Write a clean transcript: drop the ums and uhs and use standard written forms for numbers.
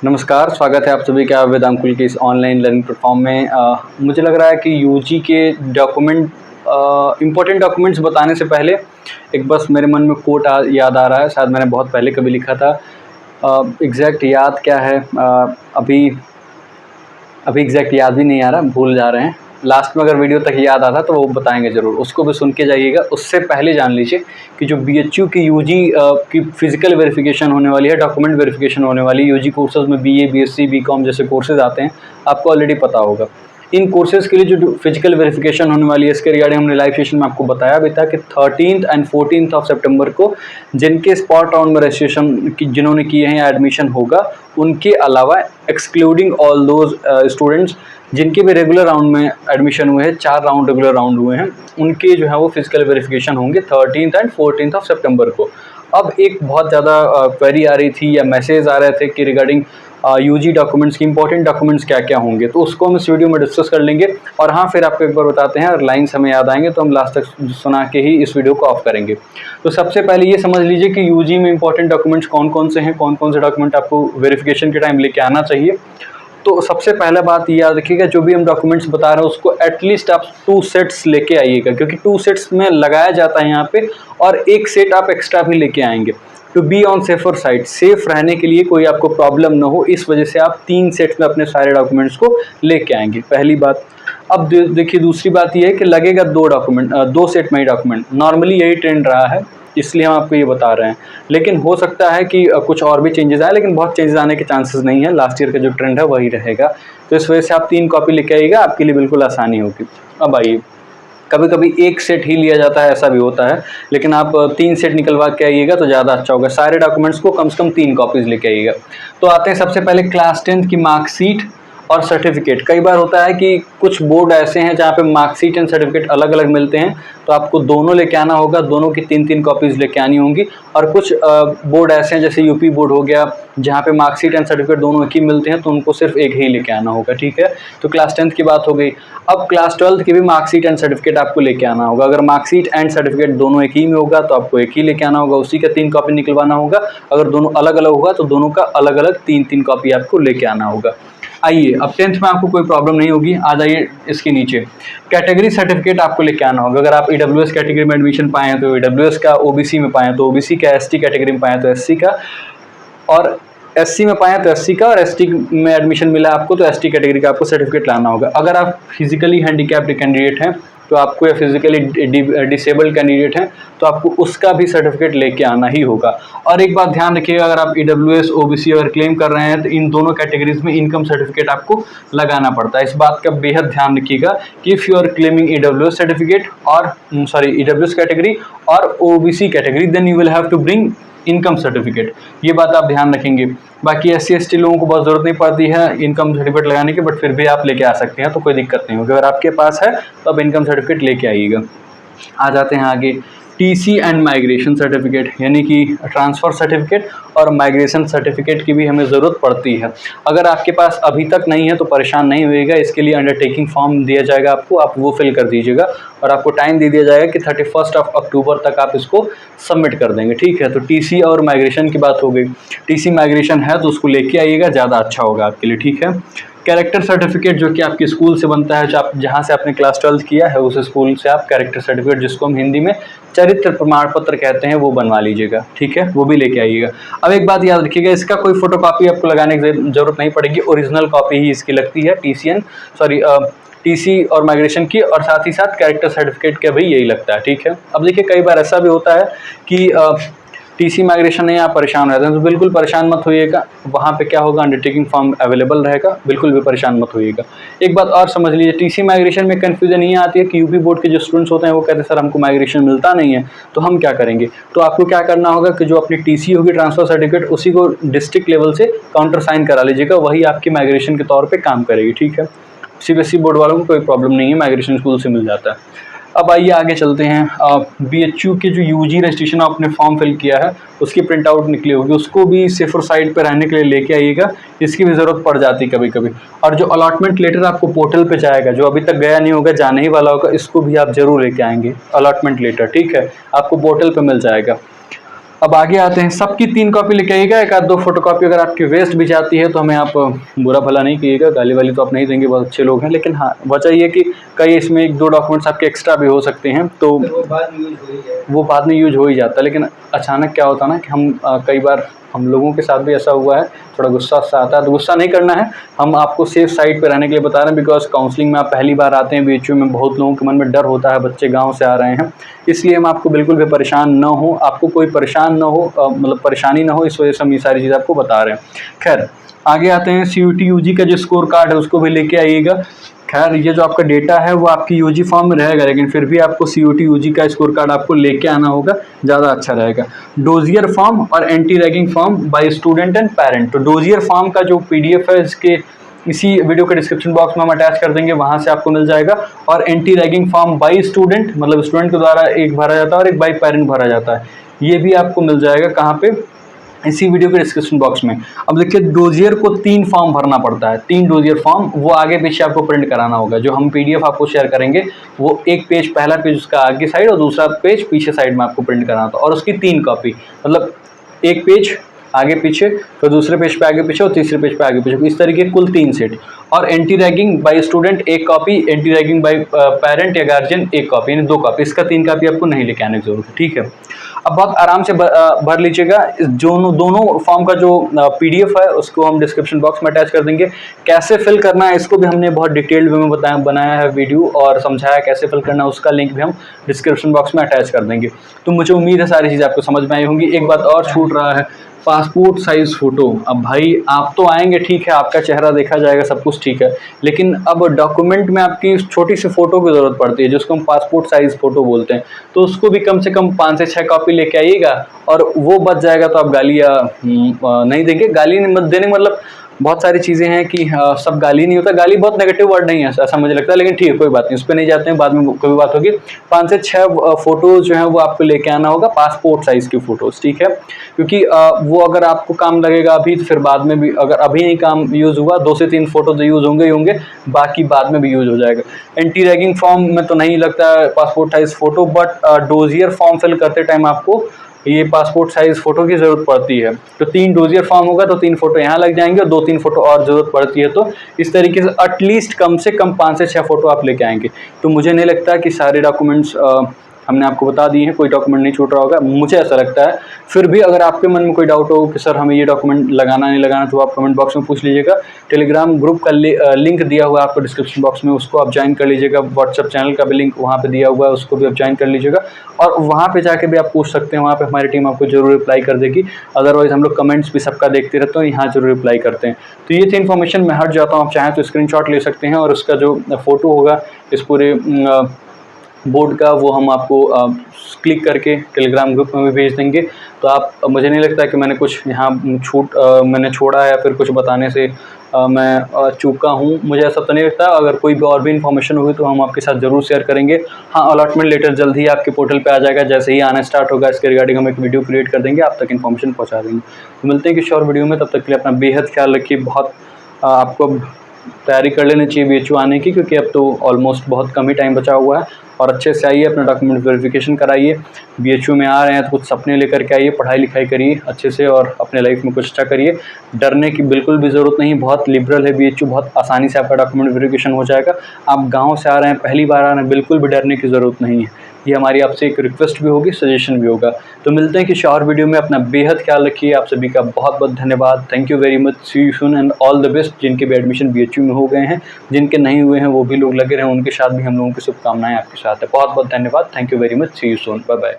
नमस्कार, स्वागत है आप सभी का वेदांकुल के इस ऑनलाइन लर्निंग प्लेटफॉर्म में। मुझे लग रहा है कि यूजी के डॉक्यूमेंट इम्पोर्टेंट डॉक्यूमेंट्स बताने से पहले एक बस मेरे मन में कोट याद आ रहा है। शायद मैंने बहुत पहले कभी लिखा था। एग्जैक्ट याद क्या है अभी अभी एग्जैक्ट याद भी नहीं आ रहा, भूल जा रहे हैं। लास्ट में अगर वीडियो तक याद आता तो वो बताएंगे ज़रूर, उसको भी सुन के जाइएगा। उससे पहले जान लीजिए कि जो बीएचयू की यूजी की फिजिकल वेरिफिकेशन होने वाली है, डॉक्यूमेंट वेरिफिकेशन होने वाली है यूजी कोर्सेज में, बीए, बीएससी, बीकॉम जैसे कोर्सेज आते हैं, आपको ऑलरेडी पता होगा। इन कोर्सेज के लिए जो फिजिकल वेरिफिकेशन होने वाली है, इसके रिगार्डिंग हमने लाइव सेशन में आपको बताया भी था कि 13 एंड 14 ऑफ सितंबर को जिनके स्पॉट राउंड में रजिस्ट्रेशन जिन्होंने किए हैं या एडमिशन होगा, उनके अलावा एक्सक्लूडिंग ऑल दोज स्टूडेंट्स जिनके भी रेगुलर राउंड में एडमिशन हुए हैं, 4 राउंड रेगुलर राउंड हुए हैं, उनके जो है वो फिजिकल वेरिफिकेशन होंगे 13 एंड 14 ऑफ सितंबर को। अब एक बहुत ज़्यादा क्वेरी आ रही थी या मैसेज आ रहे थे कि रिगार्डिंग यूजी डॉक्यूमेंट्स की इंपॉर्टेंट डॉक्यूमेंट्स क्या क्या होंगे, तो उसको हम इस वीडियो में डिस्कस कर लेंगे। और हाँ, फिर आपको एक बार बताते हैं, और लाइन्स हमें याद आएंगे तो हम लास्ट तक सुना के ही इस वीडियो को ऑफ करेंगे। तो सबसे पहले ये समझ लीजिए कि यूजी में इंपॉर्टेंट डॉक्यूमेंट्स कौन कौन से हैं, कौन कौन से डॉक्यूमेंट आपको वेरिफिकेशन के टाइम लेके आना चाहिए। तो सबसे पहला बात ये याद रखिएगा, जो भी हम डॉक्यूमेंट्स बता रहे हैं उसको एटलीस्ट आप 2 सेट्स लेके आइएगा, क्योंकि 2 सेट्स में लगाया जाता है यहाँ पे, और एक सेट आप एक्स्ट्रा भी लेके आएंगे to be on safer side, safe रहने के लिए, कोई आपको प्रॉब्लम ना हो, इस वजह से आप 3 सेट्स में अपने सारे डॉक्यूमेंट्स को लेके आएंगे, पहली बात। अब देखिए दूसरी बात ये है कि लगेगा 2 सेट में ही डॉक्यूमेंट। नॉर्मली यही ट्रेंड रहा है, इसलिए हम आपको ये बता रहे हैं, लेकिन हो सकता है कि कुछ और भी चेंजेस आए, लेकिन बहुत चेंजेस आने के चांसेस नहीं है। लास्ट ईयर का जो ट्रेंड है वही रहेगा, तो इस वजह से आप 3 कॉपी लेके आइएगा, आपके लिए बिल्कुल आसानी होगी। अब आइए, कभी कभी एक सेट ही लिया जाता है, ऐसा भी होता है, लेकिन आप 3 सेट निकलवा के आइएगा तो ज़्यादा अच्छा होगा। सारे डॉक्यूमेंट्स को कम से कम 3 कॉपीज़ लेके आइएगा। तो आते हैं सबसे पहले क्लास 10 की मार्कशीट और सर्टिफिकेट। कई बार होता है कि कुछ बोर्ड ऐसे हैं जहाँ पे मार्कशीट एंड सर्टिफिकेट अलग अलग मिलते हैं, तो आपको दोनों लेके आना होगा, दोनों की 3-3 कॉपीज़ लेके आनी होंगी। और कुछ बोर्ड ऐसे हैं जैसे यूपी बोर्ड हो गया, जहाँ पे मार्कशीट एंड सर्टिफिकेट दोनों एक ही मिलते हैं, तो उनको सिर्फ एक ही लेके आना होगा, ठीक है। तो क्लास 10 की बात हो गई। अब क्लास 12 की भी मार्कशीट एंड सर्टिफिकेट आपको लेके आना होगा। अगर मार्कशीट एंड सर्टिफिकेट दोनों एक ही में होगा तो आपको एक ही लेके आना होगा, उसी का 3 कॉपी निकलवाना होगा। अगर दोनों अलग अलग होगा तो दोनों का अलग अलग 3-3 कॉपी आपको लेके आना होगा। आइए, अब 10th में आपको कोई प्रॉब्लम नहीं होगी। आ जाइए इसके नीचे, कैटेगरी सर्टिफिकेट आपको लेके आना होगा। अगर आप ईडब्ल्यूएस कैटेगरी में एडमिशन पाए हैं तो ईडब्ल्यूएस का, ओबीसी में पाए हैं तो ओबीसी का, एसटी कैटेगरी में पाए हैं तो एससी का, और एससी में पाए तो एससी का, और एसटी में एडमिशन मिला आपको तो एसटी कैटेगरी का आपको सर्टिफिकेट लाना होगा। अगर आप फिजिकली हैंडीकैप्ड कैंडिडेट हैं तो आपको, या फिजिकली डिसेबल्ड कैंडिडेट हैं तो आपको उसका भी सर्टिफिकेट लेके आना ही होगा। और एक बात ध्यान रखिएगा, अगर आप ईडब्ल्यूएस, ओबीसी अगर क्लेम कर रहे हैं तो इन दोनों कैटेगरीज में इनकम सर्टिफिकेट आपको लगाना पड़ता है। इस बात का बेहद ध्यान रखिएगा कि if you are claiming EWS certificate और ईडब्ल्यूएस कैटेगरी और OBC category, then you will have to bring income certificate. ये बात आप ध्यान रखेंगे। बाकी SC ST लोगों को बहुत ज़रूरत नहीं पड़ती है इनकम सर्टिफिकेट लगाने की, बट फिर भी आप लेके आ सकते हैं, तो कोई दिक्कत नहीं होगी। अगर आपके पास है तो आप इनकम सर्टिफिकेट लेके आइएगा। आ जाते हैं आगे, टीसी एंड माइग्रेशन सर्टिफिकेट, यानी कि ट्रांसफ़र सर्टिफिकेट और माइग्रेशन सर्टिफिकेट की भी हमें ज़रूरत पड़ती है। अगर आपके पास अभी तक नहीं है तो परेशान नहीं होइएगा, इसके लिए अंडरटेकिंग फॉर्म दिया जाएगा आपको, आप वो फिल कर दीजिएगा, और आपको टाइम दे दिया जाएगा कि 31 अक्टूबर तक आप इसको सबमिट कर देंगे, ठीक है। तो टीसी और माइग्रेशन की बात हो गई। टीसी माइग्रेशन है तो उसको लेके आइएगा, ज़्यादा अच्छा होगा आपके लिए, ठीक है। कैरेक्टर सर्टिफिकेट जो कि आपके स्कूल से बनता है, जहाँ से आपने क्लास 12 किया है उस स्कूल से आप कैरेक्टर सर्टिफिकेट, जिसको हम हिंदी में चरित्र प्रमाण पत्र कहते हैं, वो बनवा लीजिएगा, ठीक है, वो भी लेके आइएगा। अब एक बात याद रखिएगा, इसका कोई फोटोकॉपी आपको लगाने की जरूरत नहीं पड़ेगी, ओरिजिनल कॉपी ही इसकी लगती है टीसी और माइग्रेशन की, और साथ ही साथ कैरेक्टर सर्टिफिकेट का भी यही लगता है, ठीक है। अब देखिए, कई बार ऐसा भी होता है कि टीसी माइग्रेशन नहीं, आप परेशान रहते हैं, तो बिल्कुल परेशान मत होइएगा। वहाँ पे क्या होगा, अंडरटेकिंग फॉर्म अवेलेबल रहेगा, बिल्कुल भी परेशान मत होइएगा। एक बात और समझ लीजिए, टीसी माइग्रेशन में कन्फ्यूजन ये आती है कि यूपी बोर्ड के जो स्टूडेंट्स होते हैं वो कहते हैं सर हमको माइग्रेशन मिलता नहीं है, तो हम क्या करेंगे। तो आपको क्या करना होगा कि जो अपनी टीसी होगी, ट्रांसफर सर्टिफिकेट, उसी को डिस्ट्रिक्ट लेवल से काउंटर साइन करा लीजिएगा, वही आपकी माइग्रेशन के तौर पर काम करेगी, ठीक है। सीबीएसई बोर्ड वालों को कोई प्रॉब्लम नहीं है, माइग्रेशन स्कूल से मिल जाता है। अब आइए आगे चलते हैं। बीएचयू के जो यूजी रजिस्ट्रेशन आपने फॉर्म फिल किया है उसकी प्रिंट आउट निकली होगी, उसको भी सेफर साइड पर रहने के लिए लेके आइएगा, इसकी भी ज़रूरत पड़ जाती है कभी कभी। और जो अलॉटमेंट लेटर आपको पोर्टल पे जाएगा, जो अभी तक गया नहीं होगा, जाने ही वाला होगा, इसको भी आप जरूर लेके आएंगे। अलॉटमेंट लेटर, ठीक है, आपको पोर्टल पे मिल जाएगा। अब आगे आते हैं, सबकी 3 कॉपी लेके आइएगा, एक आध 2 फोटोकॉपी अगर आपकी वेस्ट भी जाती है तो हमें आप बुरा भला नहीं कीजिएगा, गाली वाली तो आप नहीं देंगे, बहुत अच्छे लोग हैं। लेकिन हाँ, वजह ये कि कई इसमें 1-2 डॉक्यूमेंट्स आपके एक्स्ट्रा भी हो सकते हैं, तो वो बाद में यूज हो ही जाता है। लेकिन अचानक क्या होता है ना कि हम कई बार हम लोगों के साथ भी ऐसा हुआ है, थोड़ा गुस्सा सा आता है, तो गुस्सा नहीं करना है। हम आपको सेफ साइड पे रहने के लिए बता रहे हैं, बिकॉज काउंसलिंग में आप पहली बार आते हैं, बीएचयू में बहुत लोगों के मन में डर होता है, बच्चे गांव से आ रहे हैं, इसलिए हम आपको बिल्कुल भी परेशान ना हो, आपको कोई परेशान ना हो, मतलब परेशानी ना हो, इस वजह से हम ये सारी चीज़ आपको बता रहे हैं। खैर आगे आते हैं, CUET UG का जो स्कोर कार्ड है उसको भी लेके आइएगा। खैर ये जो आपका डेटा है वो आपकी यूजी फॉर्म में रहेगा, लेकिन फिर भी आपको CUET UG का स्कोर कार्ड आपको लेके आना होगा, ज़्यादा अच्छा रहेगा। डोजियर फॉर्म और anti ragging form by student and parent. तो डोजियर फॉर्म का जो PDF है इसके इसी वीडियो के डिस्क्रिप्शन बॉक्स में हम अटैच कर देंगे, वहाँ से आपको मिल जाएगा। और anti ragging form by student, मतलब स्टूडेंट के द्वारा एक भरा जाता है और एक बाय पेरेंट भरा जाता है, ये भी आपको मिल जाएगा। कहाँ पे? इसी वीडियो के डिस्क्रिप्शन बॉक्स में। अब देखिए, डोजियर को 3 फॉर्म भरना पड़ता है, 3 डोजियर फॉर्म, वो आगे पीछे आपको प्रिंट कराना होगा। जो हम PDF आपको शेयर करेंगे वो एक पेज, पहला पेज उसका आगे साइड और दूसरा पेज पीछे साइड में आपको प्रिंट कराना था, और उसकी 3 कॉपी, मतलब एक पेज आगे पीछे, फिर दूसरे पेज पे आगे पीछे और तीसरे पेज पे आगे पीछे, इस तरीके कुल 3 सेट। और anti ragging by student 1 copy, anti ragging by parent या गार्जियन 1 कॉपी, यानी 2 कॉपी। इसका 3 कॉपी आपको नहीं लेके आने की जरूरत है, ठीक है। अब बहुत आराम से भर लीजिएगा। दोनों फॉर्म का जो PDF है उसको हम डिस्क्रिप्शन बॉक्स में अटैच कर देंगे। कैसे फिल करना है इसको भी हमने बहुत डिटेल्ड वे में बनाया है वीडियो, और समझाया कैसे फिल करना है, उसका लिंक भी हम डिस्क्रिप्शन बॉक्स में अटैच कर देंगे। तो मुझे उम्मीद है सारी चीज़ आपको समझ में आई होंगी। एक बात और छूट रहा है, पासपोर्ट साइज फ़ोटो। अब भाई आप तो आएंगे, ठीक है, आपका चेहरा देखा जाएगा, सब कुछ ठीक है, लेकिन अब डॉक्यूमेंट में आपकी छोटी सी फ़ोटो की ज़रूरत पड़ती है, जिसको हम पासपोर्ट साइज़ फ़ोटो बोलते हैं। तो उसको भी कम से कम 5 से 6 कॉपी लेके आइएगा, और वो बच जाएगा तो आप गालियाँ नहीं देंगे। गाली मत देने मतलब बहुत सारी चीज़ें हैं कि सब गाली नहीं होता, गाली बहुत नेगेटिव वर्ड नहीं है ऐसा मुझे लगता है, लेकिन ठीक है, कोई बात नहीं, उस पर नहीं जाते हैं, बाद में कोई बात होगी। 5 से 6 फ़ोटोज़ जो हैं वो आपको लेके आना होगा, पासपोर्ट साइज़ की फ़ोटोज़, ठीक है। क्योंकि वो अगर आपको काम लगेगा अभी, तो फिर बाद में भी अगर अभी नहीं काम यूज़ हुआ, 2 से 3 फ़ोटो तो यूज़ होंगे ही होंगे, बाकी बाद में भी यूज़ हो जाएगा। एंटी रैगिंग फॉर्म में तो नहीं लगता है passport size photo, but dossier form fill करते टाइम आपको ये पासपोर्ट साइज़ फ़ोटो की ज़रूरत पड़ती है। तो 3 डोजियर फॉर्म होगा तो 3 फ़ोटो यहाँ लग जाएंगे, और 2-3 फ़ोटो और ज़रूरत पड़ती है। तो इस तरीके से एटलीस्ट कम से कम 5 से 6 फ़ोटो आप लेके आएंगे। तो मुझे नहीं लगता कि सारे डॉक्यूमेंट्स हमने आपको बता दिए हैं, कोई डॉक्यूमेंट नहीं छूट रहा होगा, मुझे ऐसा लगता है। फिर भी अगर आपके मन में कोई डाउट हो कि सर हमें ये डॉक्यूमेंट लगाना नहीं लगाना, तो आप कमेंट बॉक्स में पूछ लीजिएगा। टेलीग्राम ग्रुप का लिंक दिया हुआ है आपको डिस्क्रिप्शन बॉक्स में, उसको आप ज्वाइन कर लीजिएगा। व्हाट्सएप चैनल का भी लिंक वहाँ पे दिया हुआ है, उसको भी आप ज्वाइन कर लीजिएगा, और वहाँ पे जाके भी आप पूछ सकते हैं। वहाँ पे हमारी टीम आपको जरूर रिप्लाई कर देगी। अदरवाइज़ हम लोग कमेंट्स भी सबका देखते रहते हैं, यहाँ जरूर रिप्लाई करते हैं। तो ये थी इन्फॉर्मेशन, मैं हट जाता हूँ। आप चाहें तो स्क्रीनशॉट ले सकते हैं, और उसका जो फ़ोटो होगा इस पूरे बोर्ड का, वो हम आपको क्लिक करके टेलीग्राम ग्रुप में भी भेज देंगे। तो आप, मुझे नहीं लगता कि मैंने कुछ यहाँ मैंने छोड़ा है या फिर कुछ बताने से मैं चूका हूँ, मुझे ऐसा तो नहीं लगता। अगर कोई भी और भी इन्फॉर्मेशन होगी तो हम आपके साथ ज़रूर शेयर करेंगे। हाँ, अलॉटमेंट लेटर जल्द ही आपके पोर्टल पे आ जाएगा, जैसे ही आना स्टार्ट होगा इसके रिगार्डिंग हम एक वीडियो क्रिएट कर देंगे, आप तक इन्फॉर्मेशन पहुँचा देंगे। तो मिलते हैं किसी और वीडियो में, तब तक के लिए अपना बेहद ख्याल रखिए। बहुत आपको तैयारी कर लेनी चाहिए BHU आने की, क्योंकि अब तो ऑलमोस्ट बहुत कम ही टाइम बचा हुआ है। और अच्छे से आइए, अपना डॉक्यूमेंट वेरिफिकेशन कराइए। BHU में आ रहे हैं तो कुछ सपने लेकर के आइए, पढ़ाई लिखाई करिए अच्छे से, और अपने लाइफ में कुछ अच्छा करिए। डरने की बिल्कुल भी ज़रूरत नहीं, बहुत लिबरल है BHU, बहुत आसानी से आपका डॉक्यूमेंट वेरिफिकेशन हो जाएगा। आप गाँव से आ रहे हैं, पहली बार आ रहे हैं, बिल्कुल भी डरने की ज़रूरत नहीं है। ये हमारी आपसे एक रिक्वेस्ट भी होगी, सजेशन भी होगा। तो मिलते हैं किसी और वीडियो में, अपना बेहद ख्याल रखिए। आप सभी का बहुत बहुत धन्यवाद। Thank you very much, see you soon and all the best. जिनके भी एडमिशन BHU में हो गए हैं, जिनके नहीं हुए हैं वो भी लोग लगे रहे, उनके साथ भी हम लोगों की शुभकामनाएं आपके साथ है। बहुत बहुत धन्यवाद। Thank you very much, see you soon, bye bye.